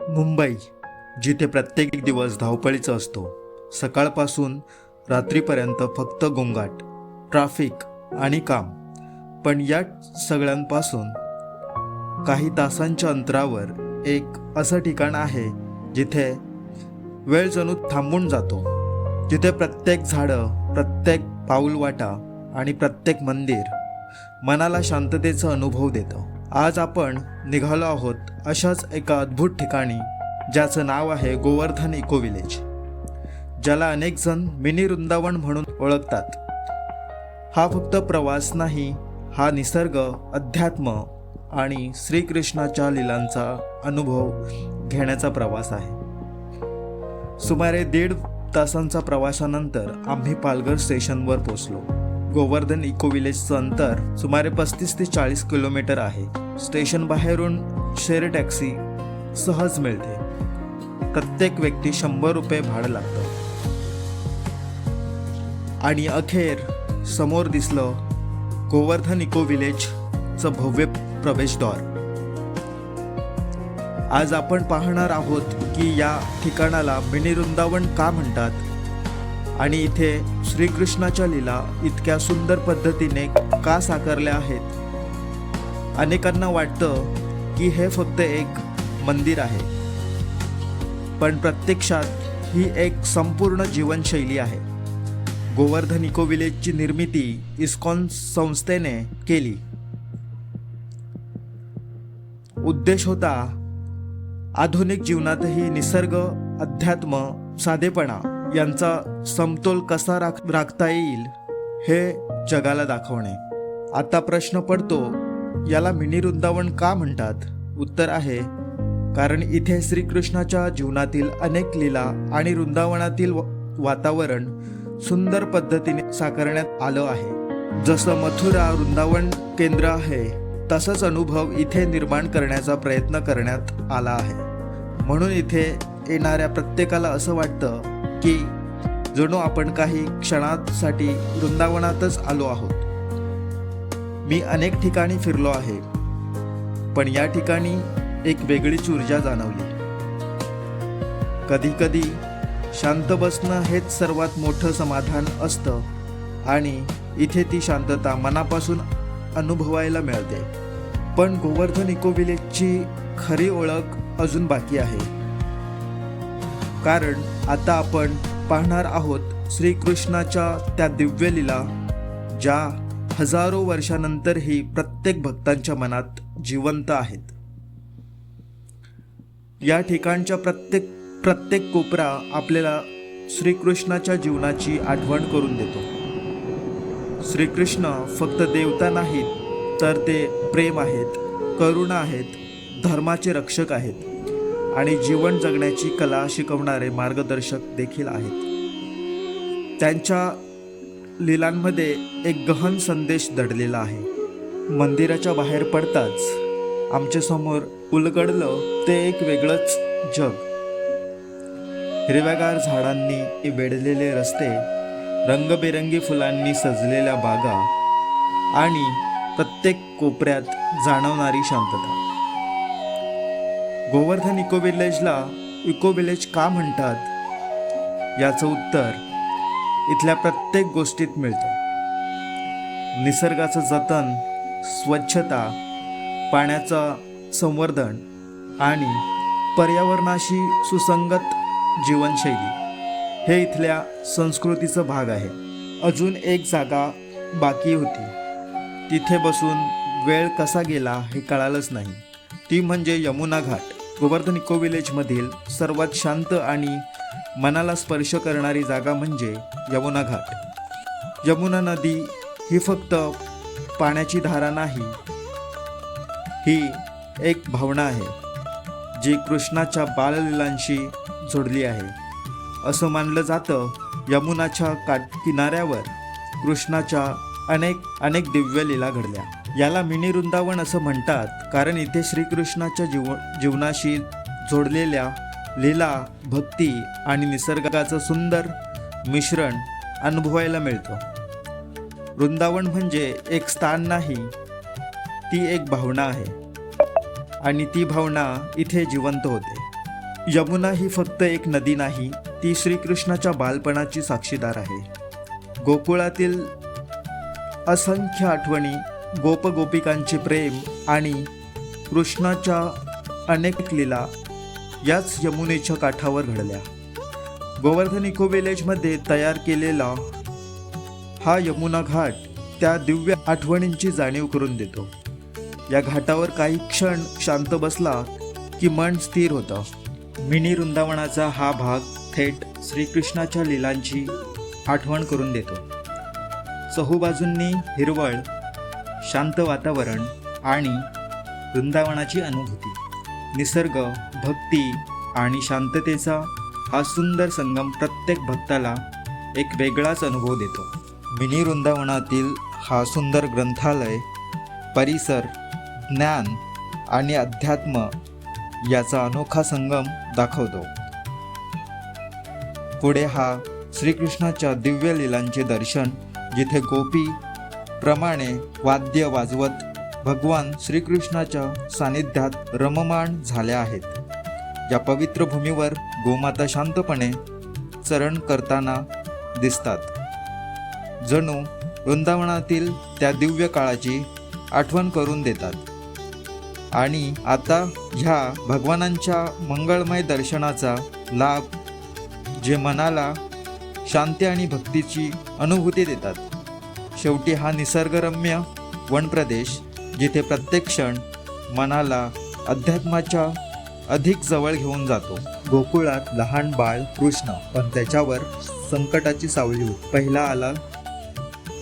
मुंबई, जिथे प्रत्येक दिवस धावपळीचा असतो. सकाळपासून रात्रीपर्यंत फक्त गोंगाट, ट्रॅफिक आणि काम. पण या सगळ्यांपासून काही तासांच्या अंतरावर एक असं ठिकाण आहे जिथे वेळ जणू थांबून जातो. जिथे प्रत्येक झाडं, प्रत्येक पाऊलवाटा आणि प्रत्येक मंदिर मनाला शांततेचा अनुभव देतं. आज आपण निघालो आहोत अशाच एका अद्भुत ठिकाणी, ज्याचं नाव आहे गोवर्धन इको विलेज, ज्याला अनेक जण मिनी वृंदावन म्हणून ओळखतात. हा फक्त प्रवास नाही, हा निसर्ग, अध्यात्म आणि श्रीकृष्णाच्या लीलांचा अनुभव घेण्याचा प्रवास आहे. सुमारे 1.5 तासांचा प्रवासानंतर आम्ही पालघर स्टेशनवर पोहोचलो. गोवर्धन इको विलेजचं अंतर सुमारे 35 ते 40 किलोमीटर आहे. स्टेशन बाहेरून शेअर टॅक्सी सहज मिळते. प्रत्येक व्यक्ती 100 रुपये भाडं लागतं. आणि अखेर समोर दिसलं गोवर्धन इको विलेजचं भव्य प्रवेशद्वार. आज आपण पाहणार आहोत की या ठिकाणाला मिनी वृंदावन का म्हणतात आणि इथे श्रीकृष्णाच्या लीला इतक्या सुंदर पद्धतीने का साकारल्या आहेत. अनेकांना वाटतं की हे फक्त एक मंदिर आहे, पण प्रत्यक्षात ही एक संपूर्ण जीवनशैली आहे. गोवर्धन इको विलेजची निर्मिती इस्कॉन संस्थेने केली. उद्देश होता आधुनिक जीवनातही निसर्ग, अध्यात्म, साधेपणा यांचा समतोल कसा राखता येईल हे जगाला दाखवणे. आता प्रश्न पडतो, याला मिनी वृंदावन का म्हणतात? उत्तर आहे, कारण इथे श्रीकृष्णाच्या जीवनातील अनेक लीला आणि वृंदावनातील वातावरण सुंदर पद्धतीने साकारण्यात आलं आहे. जसं मथुरा वृंदावन केंद्र आहे, तसाच अनुभव इथे निर्माण करण्याचा प्रयत्न करण्यात आला आहे. म्हणून इथे येणाऱ्या प्रत्येकाला असं वाटतं की जणू आपण काही क्षणासाठी वृंदावनातच आलो आहोत. मी अनेक ठिकाणी फिरलो आहे, पण या ठिकाणी एक वेगळीच ऊर्जा जाणवली. कधी कधी शांत बसणं हेच सर्वात मोठं समाधान असतं आणि इथे ती शांतता मनापासून अनुभवायला मिळते. पण गोवर्धन इको विलेजची खरी ओळख अजून बाकी आहे. कारण आता आपण पाहणार आहोत श्रीकृष्णाच्या त्या दिव्य लीला, ज्या हजारो वर्षानंतरही प्रत्येक भक्तांच्या मनात जिवंत आहेत. या ठिकाणच्या प्रत्येक कोपरा आपल्याला श्रीकृष्णाच्या जीवनाची आठवण करून देतो. श्रीकृष्ण फक्त देवता नाहीत, तर ते प्रेम आहेत, करुणा आहेत, धर्माचे रक्षक आहेत आणि जीवन जगण्याची कला शिकवणारे मार्गदर्शक देखील आहेत. त्यांच्या लीलांमध्ये एक गहन संदेश दडलेला आहे. मंदिराच्या बाहेर पडताच आमच्या समोर उलगडलं ते एक वेगळंच जग. हिरव्यागार झाडांनी वेढलेले रस्ते, रंगबेरंगी फुलांनी सजलेल्या बागा आणि प्रत्येक कोपऱ्यात जाणवणारी शांतता. गोवर्धन इको विलेजला इको विलेज का म्हणतात याचं उत्तर इथल्या प्रत्येक गोष्टीत मिळतं. निसर्गाचं जतन, स्वच्छता, पाण्याचं संवर्धन आणि पर्यावरणाशी सुसंगत जीवनशैली हे इथल्या संस्कृतीचा भाग आहे. अजून एक जागा बाकी होती, तिथे बसून वेळ कसा गेला हे कळालंच नाही. ती म्हणजे यमुना घाट. गोवर्धन इको विलेजमधील सर्वात शांत आणि मनाला स्पर्श करणारी जागा म्हणजे यमुना घाट. यमुना नदी ही फक्त पाण्याची धारा नाही, ही एक भावना आहे जी कृष्णाच्या बाललीलांशी जोडली आहे. असं मानलं जातं, यमुनाच्या किनाऱ्यावर कृष्णाच्या अनेक दिव्य लीला घडल्या. याला मिनी वृंदावन असं म्हणतात कारण इथे श्रीकृष्णाच्या जीवनाशी जोडलेल्या लीला, भक्ती आणि निसर्गाचं सुंदर मिश्रण अनुभवायला मिळतं. वृंदावन म्हणजे एक स्थान नाही, ती एक भावना आहे आणि ती भावना इथे जिवंत होते. यमुना ही फक्त एक नदी नाही, ती श्रीकृष्णाच्या बालपणाची साक्षीदार आहे. गोकुळातील असंख्य आठवणी, गोपगोपिकांचे प्रेम आणि कृष्णाच्या अनेक लीला याच यमुनेच्या काठावर घडल्या. गोवर्धन इको विलेजमध्ये तयार केलेला हा यमुना घाट त्या दिव्य आठवणींची जाणीव करून देतो. या घाटावर काही क्षण शांत बसला की मन स्थिर होतं. मिनी वृंदावनाचा हा भाग थेट श्रीकृष्णाच्या लीलांची आठवण करून देतो. चहूबाजूंनी हिरवळ, शांत वातावरण आणि वृंदावनाची अनुभूती, निसर्ग, भक्ती आणि शांततेचा हा सुंदर संगम प्रत्येक भक्ताला एक वेगळाच अनुभव देतो. मिनी वृंदावनातील हा सुंदर ग्रंथालय परिसर ज्ञान आणि अध्यात्म याचा अनोखा संगम दाखवतो. पुढे हा श्रीकृष्णाच्या दिव्य लीलांचे दर्शन, जिथे गोपी प्रमाणे वाद्य वाजवत भगवान श्रीकृष्णाच्या सानिध्यात रममाण झाल्या आहेत. या पवित्र भूमीवर गोमाता शांतपणे चरण करताना दिसतात, जणू वृंदावनातील त्या दिव्य काळाची आठवण करून देतात. आणि आता ह्या भगवानांच्या मंगळमय दर्शनाचा लाभ, जे मनाला शांती आणि भक्तीची अनुभूती देतात. शेवटी हा निसर्गरम्य वनप्रदेश, जिथे प्रत्येक क्षण मनाला अध्यात्माच्या अधिक जवळ घेऊन जातो. गोकुळात लहान बाळ कृष्ण, पण त्याच्यावर संकटाची सावली होती. पहिला आला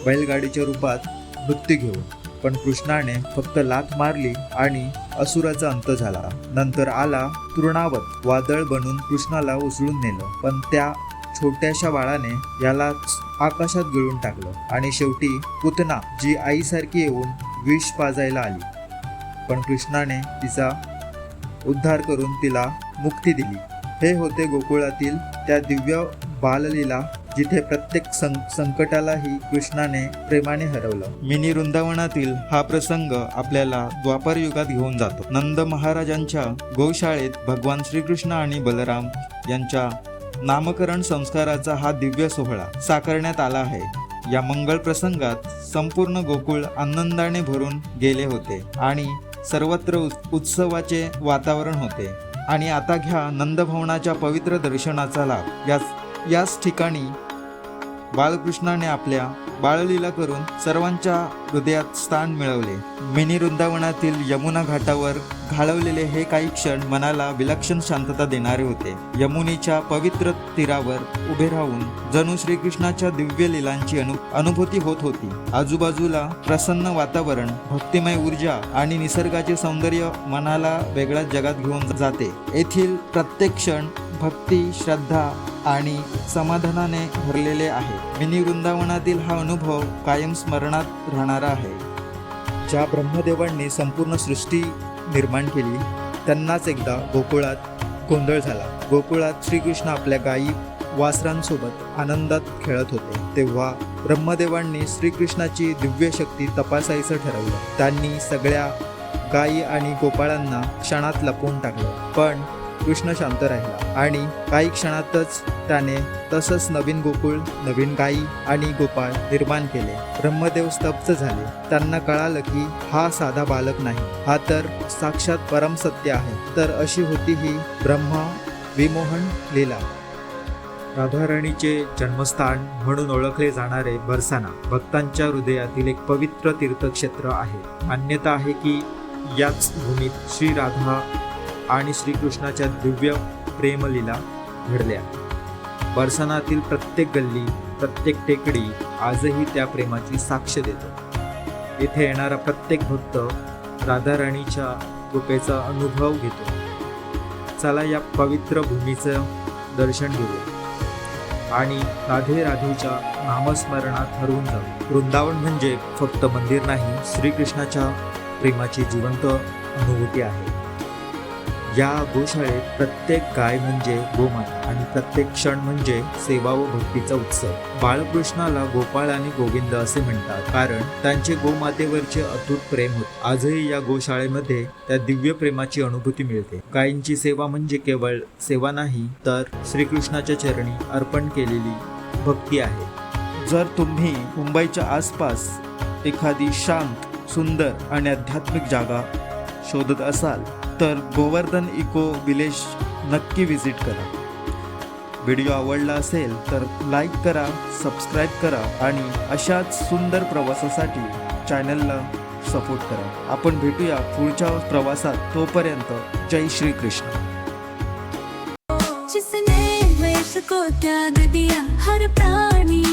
बैलगाडीच्या रूपात मृत्यू घेऊन, पण कृष्णाने फक्त लाथ मारली आणि असुराचा अंत झाला. नंतर आला तृणावत वादळ बनून कृष्णाला उचलून नेलं, पण त्या छोट्याशा बाळाने यालाच आकाशात गिळून टाकलं. आणि शेवटी पुतना, जी आईसारखी येऊन विष पाजायला आली, पण कृष्णाने तिचा उद्धार करून तिला मुक्ती दिली. हे होते गोकुळातील त्या दिव्य बाललीला, जिथे प्रत्येक संकटालाही कृष्णाने प्रेमाने हरवलं. मिनी वृंदावनातील हा प्रसंग आपल्याला द्वापर युगात घेऊन जातो. नंद महाराजांच्या गोशाळेत भगवान श्रीकृष्ण आणि बलराम यांच्या नामकरण संस्काराचा हा दिव्य सोहळा साकारण्यात आला आहे. या मंगळ प्रसंगात संपूर्ण गोकुळ आनंदाने भरून गेले होते आणि सर्वत्र उत्सवाचे वातावरण होते. आणि आता घ्या नंदभवनाच्या पवित्र दर्शनाचा लाभ. याच ठिकाणी बालकृष्णाने आपल्या बाळलीला करून सर्वांच्या हृदयात स्थान मिळवले. मिनी वृंदावनातील यमुना घाटावर घालवलेले हे काही क्षण मनाला विलक्षण शांतता देणारे होते. यमुनेच्या पवित्र तीरावर उभे राहून जणू श्रीकृष्णाच्या दिव्य लीलांची अनुभूती होत होती. आजूबाजूला प्रसन्न वातावरण, भक्तिमय ऊर्जा आणि निसर्गाचे सौंदर्य मनाला वेगळ्याच जगात घेऊन जाते. येथील प्रत्येक क्षण भक्ती, श्रद्धा आणि समाधानाने भरलेले आहे. मिनी वृंदावनातील हा अनुभव कायम स्मरणात राहणारा आहे. ज्या ब्रह्मदेवांनी संपूर्ण सृष्टी निर्माण केली, त्यांनाच एकदा गोकुळात गोंधळ झाला. गोकुळात श्रीकृष्ण आपल्या गायी वासरांसोबत आनंदात खेळत होते. तेव्हा ब्रह्मदेवांनी श्रीकृष्णाची दिव्य शक्ती तपासायचं ठरवलं. त्यांनी सगळ्या गायी आणि गोपाळांना क्षणात लपवून टाकलं, पण कृष्ण शांत राहिला आणि काही क्षणातच त्याने तसंच नवीन गोकुळ, नवीन गायी आणि गोपाळ निर्माण केले. ब्रह्मदेव स्तब्ध झाले. त्यांना कळालं की हा साधा बालक नाही, हा तर साक्षात परमसत्य आहे. तर अशी होती ही ब्रह्मा विमोहन लीला. राधाराणीचे जन्मस्थान म्हणून ओळखले जाणारे बरसाना भक्तांच्या हृदयातील एक पवित्र तीर्थक्षेत्र आहे. मान्यता आहे की याच भूमीत श्री राधा आणि श्रीकृष्णाच्या दिव्य प्रेमलीला घडल्या. बरसानातील प्रत्येक गल्ली, प्रत्येक टेकडी आजही त्या प्रेमाची साक्ष देतो. इथे येणारा प्रत्येक भक्त राधाराणीच्या कृपेचा अनुभव घेतो. चला या पवित्र भूमीचं दर्शन घेऊ आणि राधे राधेच्या नामस्मरणात हरवून जाऊ. वृंदावन म्हणजे फक्त मंदिर नाही, श्रीकृष्णाच्या प्रेमाची जिवंत अनुभूती आहे. या गोशाळेत प्रत्येक गाय म्हणजे गोमाता आणि प्रत्येक क्षण म्हणजे सेवा व भक्तीचा उत्सव. बाळकृष्णाला गोपाळ आणि गोविंद असे म्हणतात कारण त्यांचे गोमातेवरचे अतूट प्रेम होते. आजही या गोशाळेमध्ये त्या दिव्य प्रेमाची अनुभूती मिळते. गायींची सेवा म्हणजे केवळ सेवा नाही तर श्रीकृष्णाच्या चरणी अर्पण केलेली भक्ती आहे. जर तुम्ही मुंबईच्या आसपास एखादी शांत, सुंदर आणि आध्यात्मिक जागा शोधत असाल तर गोवर्धन इको विलेज नक्की विजिट करा. व्हिडिओ आवडला असेल तर लाईक करा, सबस्क्राईब करा आणि अशाच सुंदर प्रवासासाठी चॅनलला सपोर्ट करा. आपण भेटूया पुढच्या प्रवासात. तोपर्यंत जय श्री कृष्ण. जिसने वेश को त्याग दिया हर प्राणी